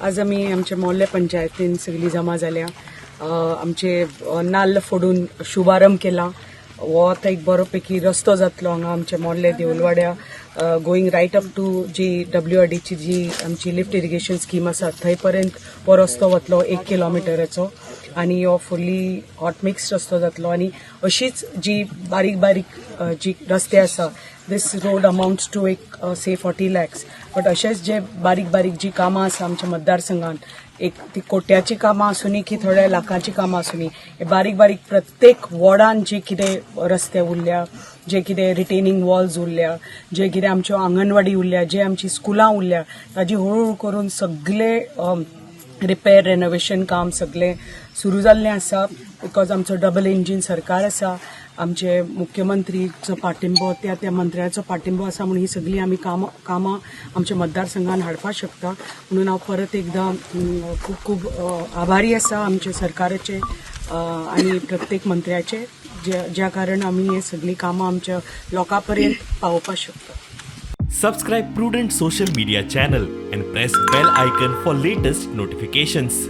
आज आम्ही आमच्या मोहल्ले पंचायतीन सगळी जमा जाल्या. आमचे नाल्ल फोडून शुभारंभ केला. हो आतां एक बरोपैकी रस्तो जातलो हांगा आमच्या मोहल्ले देवलवाड्या गोईंग रायट अप टू जी WRDची जी आमची लिफ्ट इरिगेशन स्कीम आसा थंय पर्यंत हो रस्तो वतलो 1 किलोमिटराचो आणि हो फुल्ली हॉट मिक्स रस्तो जातलो. आणि अशीच जी बारीक बारीक जी रस्ते आसा दिस रोड अमाउंट्स टू एक से 40 lakhs. बट अशेंच जे बारीक बारीक जी कामां आसा आमच्या मतदारसंघात एक ती कोट्याची कामां आसूनी की थोड्या लाखाची कामां आसूनी हे बारीक बारीक प्रत्येक वॉर्डान जे कितें रस्ते उरल्या, जे कितें रिटेनिंग वॉल्स उरल्या, जे कितें आमच्यो आंगणवाडी उरल्या, जे आमची स्कुलां उरल्या ताजी हळूहळू करून सगळे रिपेर रेनोवेशन काम सगळें सुरू जाल्लें आसा. बिकॉज आमचो डबल इंजीन सरकार आसा, आमचे मुख्यमंत्रीचो पाठिंबो त्या मंत्र्याचो पाठिंबो आसा म्हणून ही सगळी आमी कामां आमच्या मतदारसंघात हाडपाक शकता. म्हणून हांव परत एकदां खूब खूब आभारी आसा आमच्या सरकाराचे आणि प्रत्येक मंत्र्याचे ज्या कारण आमी हे सगळी कामां आमच्या लोकां पर्यंत पावोवपाक शकता. Subscribe Prudent social media channel and press bell icon for latest notifications.